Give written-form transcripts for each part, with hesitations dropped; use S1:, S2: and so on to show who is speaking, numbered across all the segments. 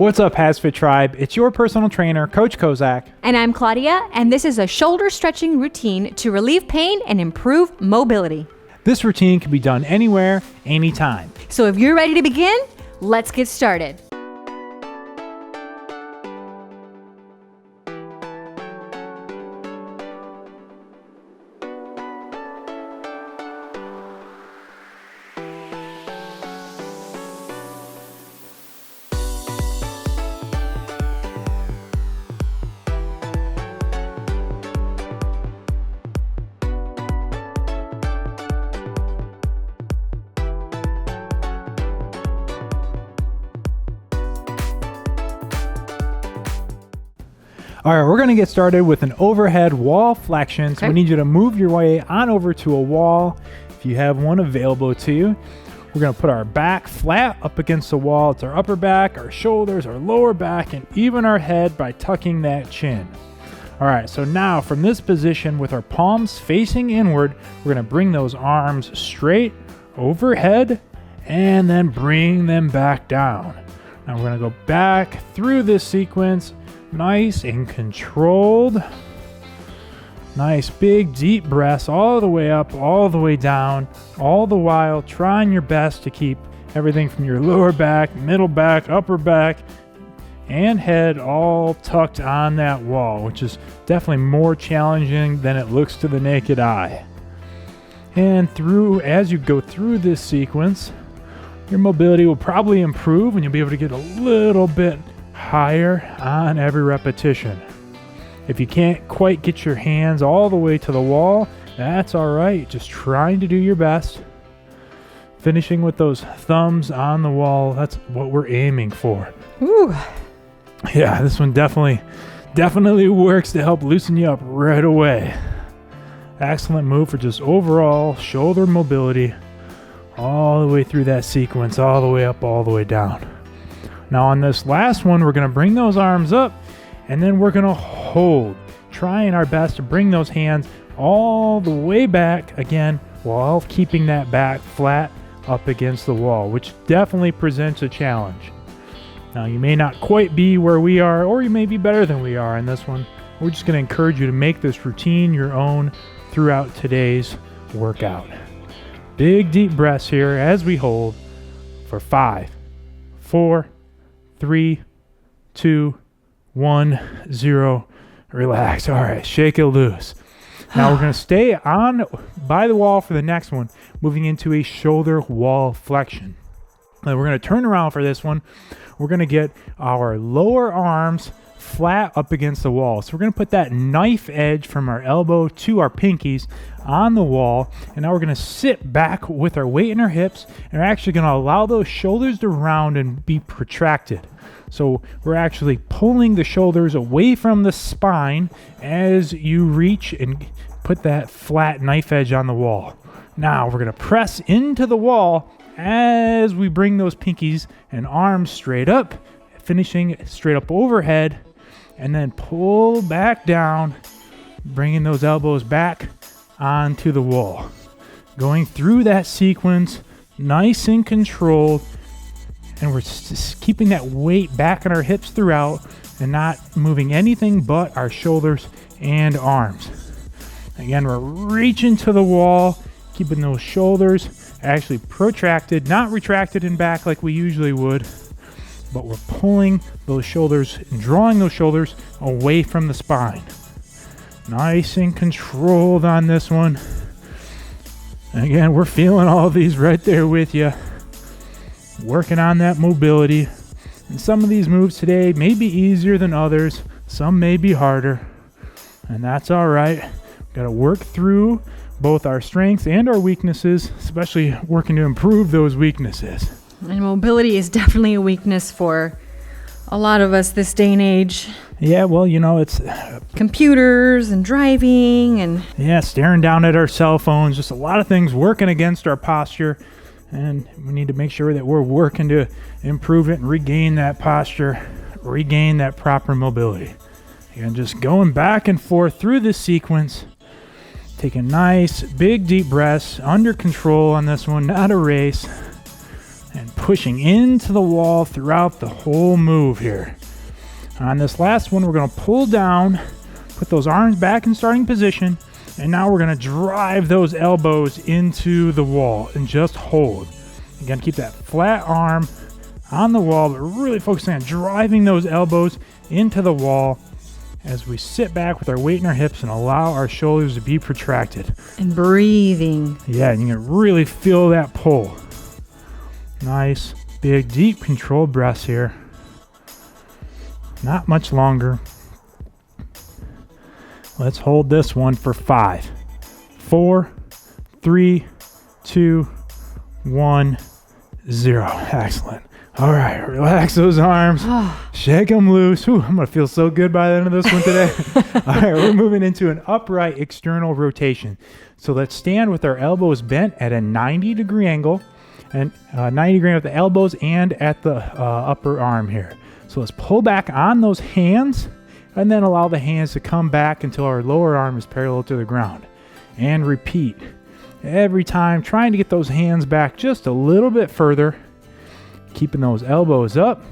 S1: What's up, HASfit Tribe? It's your personal trainer, Coach Kozak.
S2: And I'm Claudia, and this is a shoulder stretching routine to relieve pain and improve mobility.
S1: This routine can be done anywhere, anytime.
S2: So if you're ready to begin, let's get started.
S1: All right, we're going to get started with an overhead wall flexion. So we need you to move your way on over to a wall if you have one available to you. We're going to put our back flat up against the wall. It's our upper back, our shoulders, our lower back, and even our head by tucking that chin. All right, so now from this position with our palms facing inward, we're going to bring those arms straight overhead and then bring them back down. Now we're going to go back through this sequence. Nice and controlled. Nice big deep breaths all the way up, all the way down, all the while trying your best to keep everything from your lower back, middle back, upper back, and head all tucked on that wall, which is definitely more challenging than it looks to the naked eye. And as you go through this sequence, your mobility will probably improve and you'll be able to get a little bit higher on every repetition. If you can't quite get your hands all the way to the wall, that's all right. Just trying to do your best. Finishing with those thumbs on the wall, that's what we're aiming for.
S2: Ooh.
S1: Yeah, this one definitely works to help loosen you up right away. Excellent move for just overall shoulder mobility all the way through that sequence, all the way up, all the way down. Now on this last one, we're going to bring those arms up and then we're going to hold, trying our best to bring those hands all the way back again while keeping that back flat up against the wall, which definitely presents a challenge. Now you may not quite be where we are, or you may be better than we are in this one. We're just going to encourage you to make this routine your own throughout today's workout. Big deep breaths here as we hold for 5, 4, 3, 2, 1, 0. Relax. All right, shake it loose. Now we're going to stay on by the wall for the next one, moving into a shoulder wall flexion. Now we're going to turn around for this one. We're going to get our lower arms flat up against the wall. So we're going to put that knife edge from our elbow to our pinkies on the wall, and now we're going to sit back with our weight in our hips, and we're actually going to allow those shoulders to round and be protracted. So we're actually pulling the shoulders away from the spine as you reach and put that flat knife edge on the wall. Now we're going to press into the wall as we bring those pinkies and arms straight up, finishing straight up overhead, and then pull back down, bringing those elbows back onto the wall. Going through that sequence, nice and controlled, and we're just keeping that weight back on our hips throughout and not moving anything but our shoulders and arms. Again, we're reaching to the wall, keeping those shoulders actually protracted, not retracted and back like we usually would, but we're pulling those shoulders and drawing those shoulders away from the spine. Nice and controlled on this one. And again, we're feeling all of these right there with you. Working on that mobility. And some of these moves today may be easier than others. Some may be harder. And that's all right. We've got to work through both our strengths and our weaknesses, especially working to improve those weaknesses.
S2: And mobility is definitely a weakness for a lot of us this day and age.
S1: Yeah, well, it's
S2: computers and driving and
S1: staring down at our cell phones, just a lot of things working against our posture, and we need to make sure that we're working to improve it and regain that posture, regain that proper mobility. Again, just going back and forth through this sequence, taking nice big deep breaths under control on this one, not a race, and pushing into the wall throughout the whole move here. On this last one, we're going to pull down, put those arms back in starting position, and now we're going to drive those elbows into the wall and just hold. Again, keep that flat arm on the wall, but really focusing on driving those elbows into the wall as we sit back with our weight in our hips and allow our shoulders to be protracted.
S2: And breathing.
S1: Yeah, and you can really feel that pull. Nice, big, deep, controlled breaths here. Not much longer. Let's hold this one for 5, 4, 3, 2, 1, 0. Excellent. All right, relax those arms. Shake them loose. Whew, I'm going to feel so good by the end of this one today. All right, we're moving into an upright external rotation. So let's stand with our elbows bent at a 90-degree angle, and 90 degree at the elbows and at the upper arm here. So let's pull back on those hands and then allow the hands to come back until our lower arm is parallel to the ground. And repeat. Every time, trying to get those hands back just a little bit further, keeping those elbows up,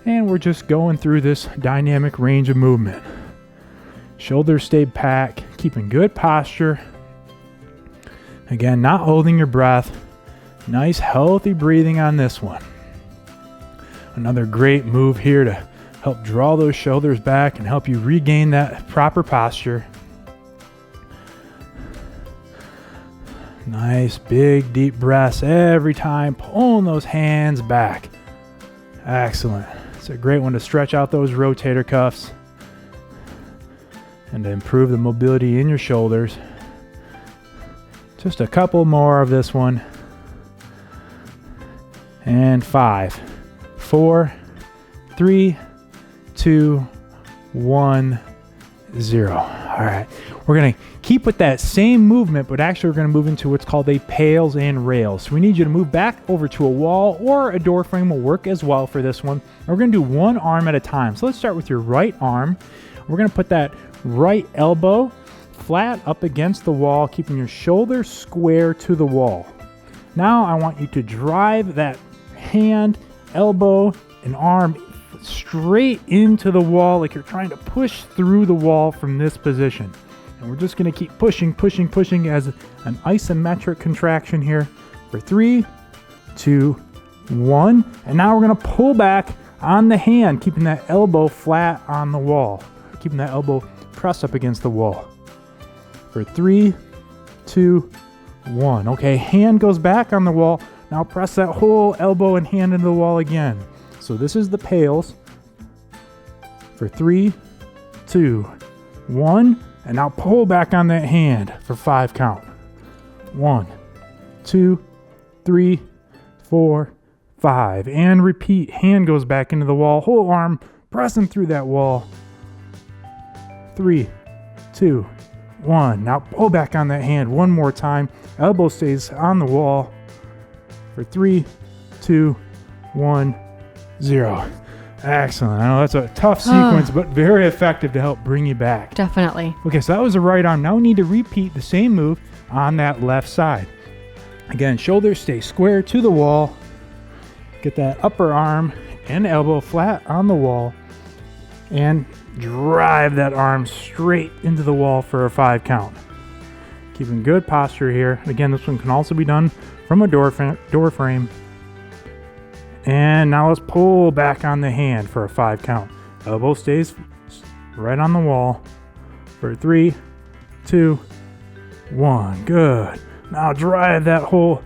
S1: and we're just going through this dynamic range of movement. Shoulders stay back, keeping good posture. Again, not holding your breath. Nice, healthy breathing on this one. Another great move here to help draw those shoulders back and help you regain that proper posture. Nice, big, deep breaths every time, pulling those hands back. Excellent. It's a great one to stretch out those rotator cuffs and to improve the mobility in your shoulders. Just a couple more of this one. And 5, 4, 3, 2, 1, 0. All right. We're going to keep with that same movement, but actually we're going to move into what's called a Pails and Rail. So we need you to move back over to a wall, or a door frame will work as well for this one. And we're going to do one arm at a time. So let's start with your right arm. We're going to put that right elbow flat up against the wall, keeping your shoulders square to the wall. Now I want you to drive that hand, elbow, and arm straight into the wall like you're trying to push through the wall from this position. And we're just going to keep pushing as an isometric contraction here for 3, 2, 1. And now we're going to pull back on the hand, keeping that elbow flat on the wall, keeping that elbow pressed up against the wall for 3, 2, 1. Okay, hand goes back on the wall. Now press that whole elbow and hand into the wall again. So this is the pails for 3, 2, 1. And now pull back on that hand for 5 count. 1, 2, 3, 4, 5. And repeat. Hand goes back into the wall. Whole arm pressing through that wall. 3, 2, 1. Now pull back on that hand one more time. Elbow stays on the wall for 3, 2, 1, 0. Excellent. I know that's a tough sequence, but very effective to help bring you back.
S2: Definitely.
S1: Okay, so that was the right arm. Now we need to repeat the same move on that left side. Again, shoulders stay square to the wall. Get that upper arm and elbow flat on the wall. And drive that arm straight into the wall for a 5 count. Keeping good posture here. Again, this one can also be done from a door frame. And now let's pull back on the hand for a 5 count. Elbow stays right on the wall for 3, 2, 1. Good. Now drive that whole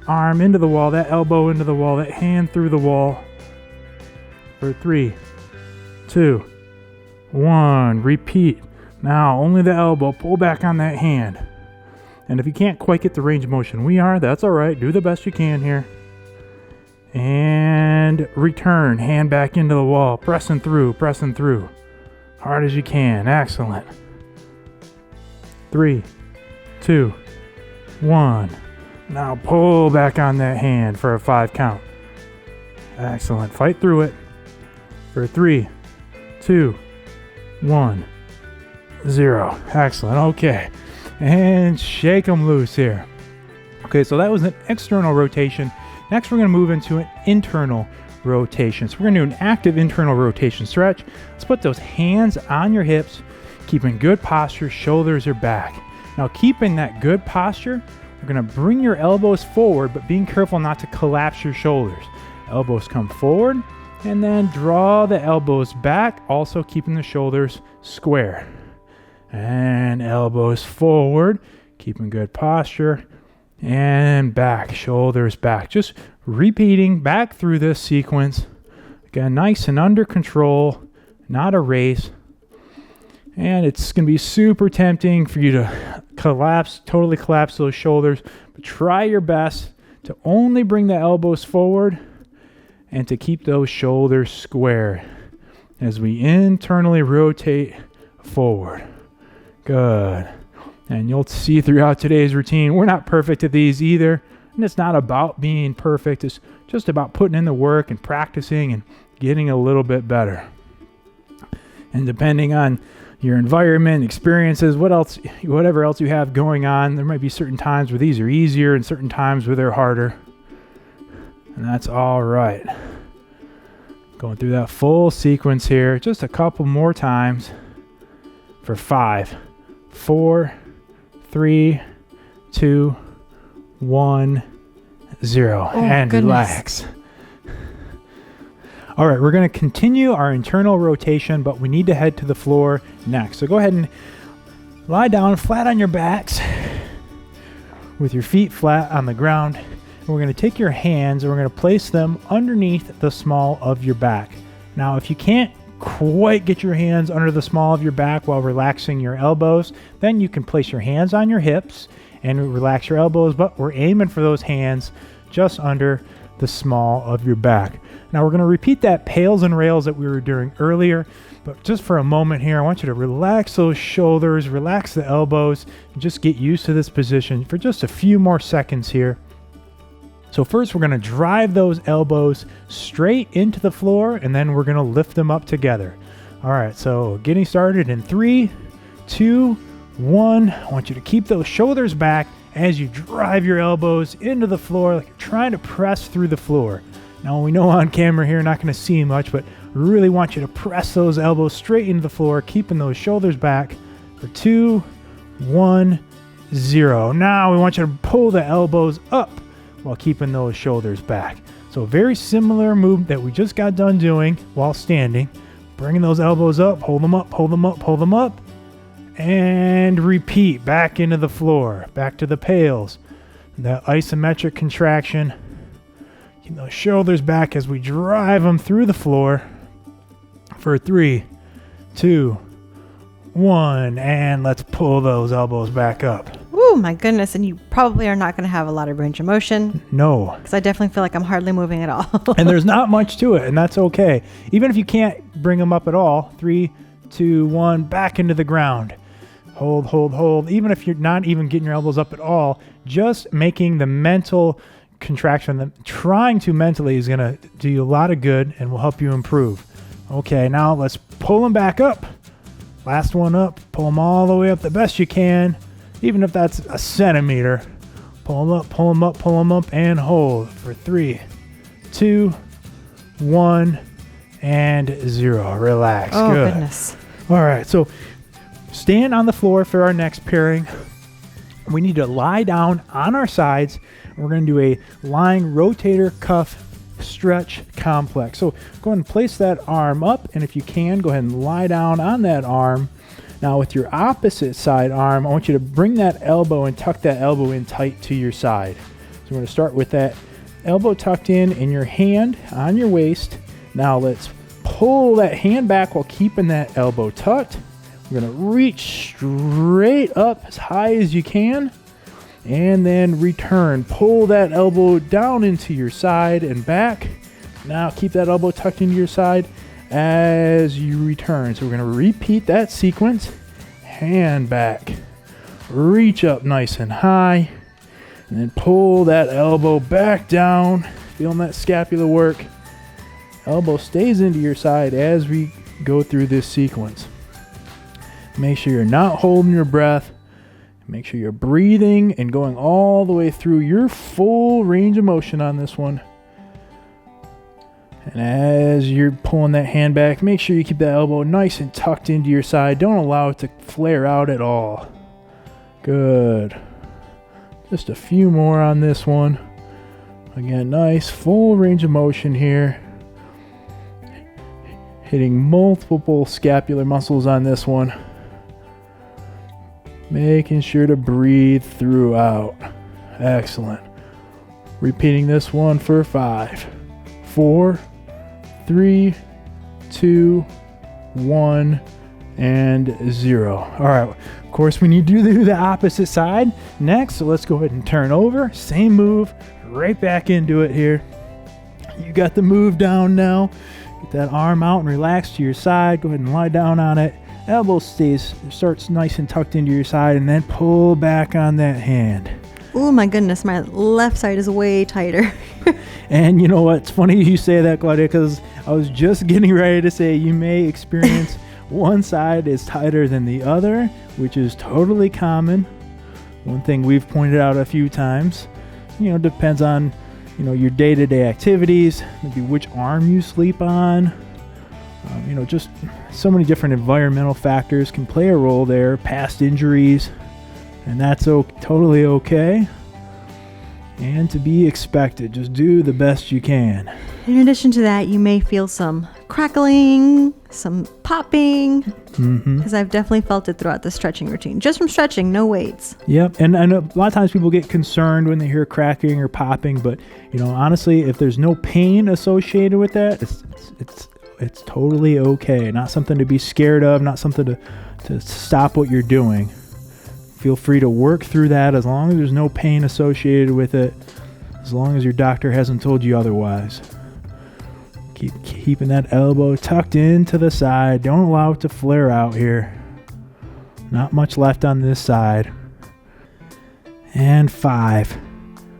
S1: arm into the wall, that elbow into the wall, that hand through the wall for 3, 2, 1. Repeat. Now only the elbow. Pull back on that hand. And if you can't quite get the range of motion that's all right. Do the best you can here. And return. Hand back into the wall. Pressing through. Hard as you can. Excellent. 3, 2, 1. Now pull back on that hand for a 5 count. Excellent. Fight through it for 3, 2, 1, 0. Excellent. Okay. And shake them loose here. Okay, so that was an external rotation. Next, we're going to move into an internal rotation. So we're going to do an active internal rotation stretch. Let's put those hands on your hips, keeping good posture, shoulders are back. Now, keeping that good posture, we're going to bring your elbows forward, but being careful not to collapse your shoulders. Elbows come forward, and then draw the elbows back, also keeping the shoulders square. And elbows forward, keeping good posture, and back, shoulders back. Just repeating back through this sequence. Again, nice and under control, not a race. And it's going to be super tempting for you to totally collapse those shoulders, but try your best to only bring the elbows forward and to keep those shoulders square as we internally rotate forward. Good. And you'll see throughout today's routine, we're not perfect at these either. And it's not about being perfect. It's just about putting in the work and practicing and getting a little bit better. And depending on your environment, experiences, whatever else you have going on, there might be certain times where these are easier and certain times where they're harder. And that's all right. Going through that full sequence here, just a couple more times for 5, 4, 3, 2, 1, 0. And
S2: goodness.
S1: Relax. All right, we're going to continue our internal rotation, but we need to head to the floor next. So go ahead and lie down flat on your backs with your feet flat on the ground. And we're going to take your hands and we're going to place them underneath the small of your back. Now, if you can't quite get your hands under the small of your back while relaxing your elbows, then you can place your hands on your hips and relax your elbows, but we're aiming for those hands just under the small of your back. Now we're going to repeat that pails and rails that we were doing earlier, but just for a moment here, I want you to relax those shoulders, relax the elbows, and just get used to this position for just a few more seconds here. So first we're going to drive those elbows straight into the floor, and then we're going to lift them up together. All right, so getting started in 3, 2, 1. I want you to keep those shoulders back as you drive your elbows into the floor like you're trying to press through the floor. Now we know on camera here, not going to see much, but really want you to press those elbows straight into the floor, keeping those shoulders back for 2, 1, 0. Now we want you to pull the elbows up while keeping those shoulders back. So a very similar move that we just got done doing while standing. Bringing those elbows up, hold them up, hold them up, hold them up, and repeat back into the floor, back to the pails. That isometric contraction. Keep those shoulders back as we drive them through the floor for 3, 2, 1, and let's pull those elbows back up.
S2: Oh my goodness, and you probably are not going to have a lot of range of motion.
S1: No.
S2: Because I definitely feel like I'm hardly moving at all.
S1: And there's not much to it, and that's okay. Even if you can't bring them up at all, 3, 2, 1, back into the ground. Hold, hold, hold. Even if you're not even getting your elbows up at all, just making the mental contraction, trying to mentally is going to do you a lot of good and will help you improve. Okay, now let's pull them back up. Last one up. Pull them all the way up the best you can, even if that's a centimeter. Pull them up, pull them up, pull them up, and hold for 3, 2, 1, and 0. Relax.
S2: Oh,
S1: good.
S2: Goodness.
S1: All right, so stand on the floor for our next pairing. We need to lie down on our sides. We're going to do a lying rotator cuff stretch complex. So go ahead and place that arm up, and if you can, go ahead and lie down on that arm. Now with your opposite side arm, I want you to bring that elbow and tuck that elbow in tight to your side. So we're going to start with that elbow tucked in your hand on your waist. Now let's pull that hand back while keeping that elbow tucked. We're going to reach straight up as high as you can, and then return. Pull that elbow down into your side and back. Now keep that elbow tucked into your side as you return. So we're going to repeat that sequence. Hand back. Reach up nice and high. And then pull that elbow back down. Feeling that scapula work. Elbow stays into your side as we go through this sequence. Make sure you're not holding your breath. Make sure you're breathing and going all the way through your full range of motion on this one. And as you're pulling that hand back, make sure you keep that elbow nice and tucked into your side. Don't allow it to flare out at all. Good. Just a few more on this one. Again, nice full range of motion here. Hitting multiple scapular muscles on this one. Making sure to breathe throughout. Excellent. Repeating this one for 5, 4, 3, 2, 1, and 0. All right. Of course, when you do the opposite side next, so let's go ahead and turn over. Same move, right back into it here. You got the move down now. Get that arm out and relax to your side. Go ahead and lie down on it. Elbow starts nice and tucked into your side, and then pull back on that hand.
S2: Oh my goodness, my left side is way tighter.
S1: And you know what? It's funny you say that, Claudia, because I was just getting ready to say you may experience one side is tighter than the other, which is totally common. One thing we've pointed out a few times, depends on, your day-to-day activities, maybe which arm you sleep on. Just so many different environmental factors can play a role there, past injuries, and that's totally okay. And to be expected. Just do the best you can.
S2: In addition to that, you may feel some crackling, some popping, because I've definitely felt it throughout the stretching routine. Just from stretching, no weights.
S1: Yep, and I know a lot of times people get concerned when they hear cracking or popping, but honestly, if there's no pain associated with that, it's totally okay. Not something to be scared of, not something to stop what you're doing. Feel free to work through that as long as there's no pain associated with it, as long as your doctor hasn't told you otherwise. Keep keeping that elbow tucked into the side. Don't allow it to flare out here. Not much left on this side. And 5,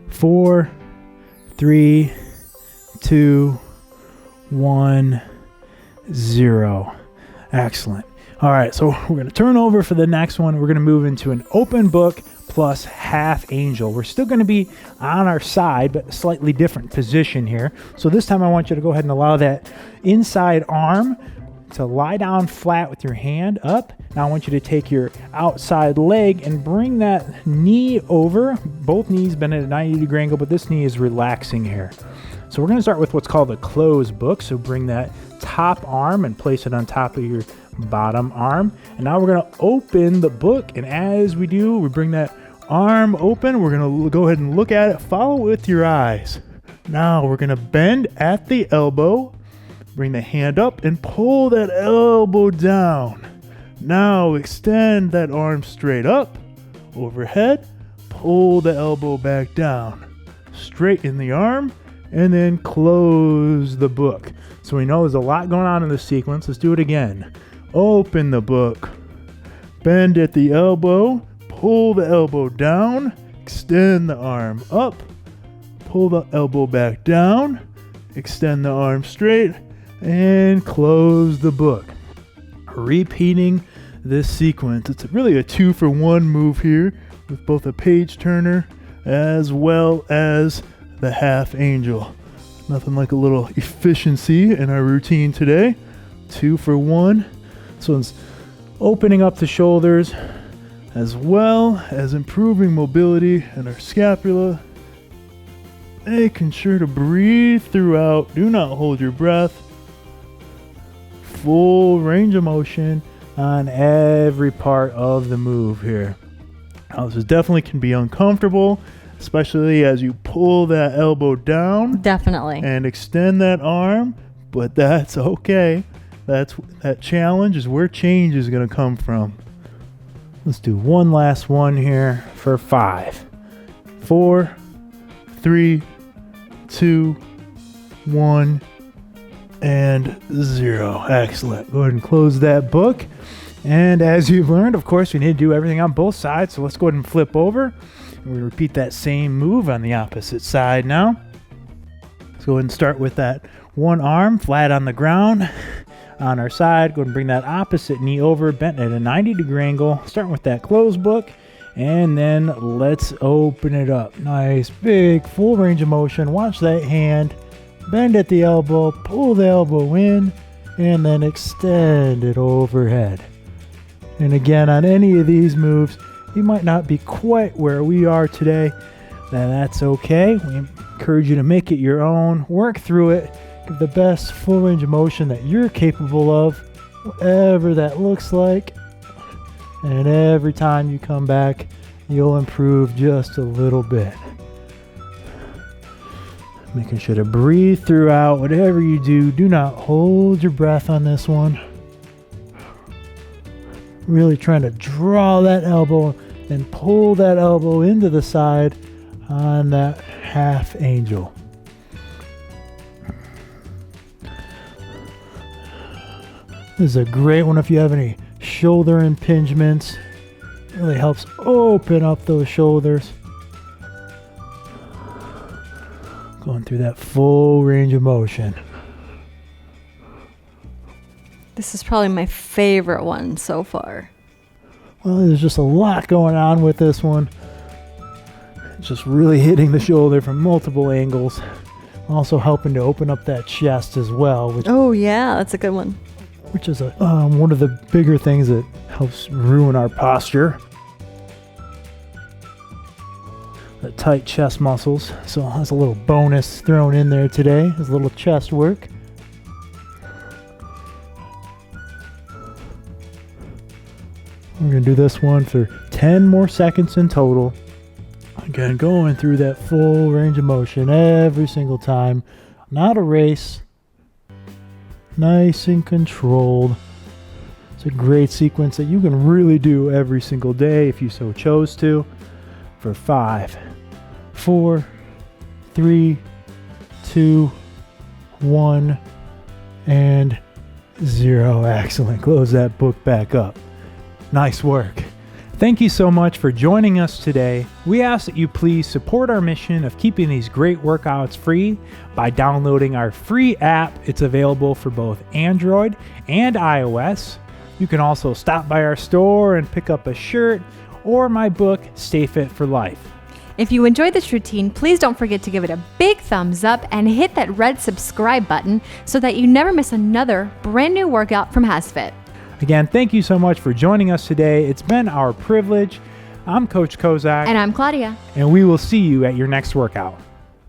S1: 4, 3, 2, 1, 0. Excellent. All right, so we're going to turn over for the next one. We're going to move into an open book plus half angel. We're still going to be on our side, but a slightly different position here. So this time I want you to go ahead and allow that inside arm to lie down flat with your hand up. Now I want you to take your outside leg and bring that knee over. Both knees bend at a 90-degree angle, but this knee is relaxing here. So we're going to start with what's called a closed book. So bring that top arm and place it on top of your bottom arm. And now we're going to open the book. And as we do, we bring that arm open. We're going to go ahead and look at it. Follow it with your eyes. Now we're going to bend at the elbow. Bring the hand up and pull that elbow down. Now extend that arm straight up, overhead. Pull the elbow back down. Straighten the arm. And then close the book. So we know there's a lot going on in this sequence. Let's do it again. Open the book. Bend at the elbow. Pull the elbow down. Extend the arm up. Pull the elbow back down. Extend the arm straight. And close the book. Repeating this sequence. It's really a 2-for-1 move here with both a page turner as well as the half angel. Nothing like a little efficiency in our routine today. 2-for-1. So it's opening up the shoulders as well as improving mobility in our scapula. Making sure to breathe throughout. Do not hold your breath. Full range of motion on every part of the move here. Now this definitely can be uncomfortable, especially as you pull that elbow down.
S2: Definitely.
S1: And extend that arm, but that's okay. That challenge is where change is going to come from. Let's do one last one here for 5, 4, 3, 2, 1, and 0. Excellent. Go ahead and close that book. And as you've learned, of course, we need to do everything on both sides. So let's go ahead and flip over. We repeat that same move on the opposite side now. Let's go ahead and start with that one arm flat on the ground on our side. Go ahead and bring that opposite knee over, bent at a 90-degree angle, starting with that closed book. And then let's open it up. Nice, big, full range of motion. Watch that hand. Bend at the elbow, pull the elbow in, and then extend it overhead. And again, on any of these moves, you might not be quite where we are today. That's okay. We encourage you to make it your own. Work through it. Give the best full range of motion that you're capable of, whatever that looks like. And every time you come back, you'll improve just a little bit. Making sure to breathe throughout. Whatever you do, do not hold your breath on this one. Really trying to draw that elbow and pull that elbow into the side on that half angel. This is a great one if you have any shoulder impingements. Really helps open up those shoulders. Going through that full range of motion.
S2: This is probably my favorite one so far.
S1: Well, there's just a lot going on with this one. It's just really hitting the shoulder from multiple angles. Also helping to open up that chest as well.
S2: Oh yeah, that's a good one.
S1: Which is one of the bigger things that helps ruin our posture. The tight chest muscles. So that's a little bonus thrown in there today. Is a little chest work. We're going to do this one for 10 more seconds in total. Again, going through that full range of motion every single time. Not a race. Nice and controlled. It's a great sequence that you can really do every single day if you so chose to. For 5, 4, 3, 2, 1, and 0. Excellent. Close that book back up. Nice work. Thank you so much for joining us today. We ask that you please support our mission of keeping these great workouts free by downloading our free app. It's available for both Android and iOS. You can also stop by our store and pick up a shirt or my book, Stay Fit for Life.
S3: If you enjoyed this routine, please don't forget to give it a big thumbs up and hit that red subscribe button so that you never miss another brand new workout from HASfit.
S1: Again, thank you so much for joining us today. It's been our privilege. I'm Coach Kozak.
S3: And I'm Claudia.
S1: And we will see you at your next workout.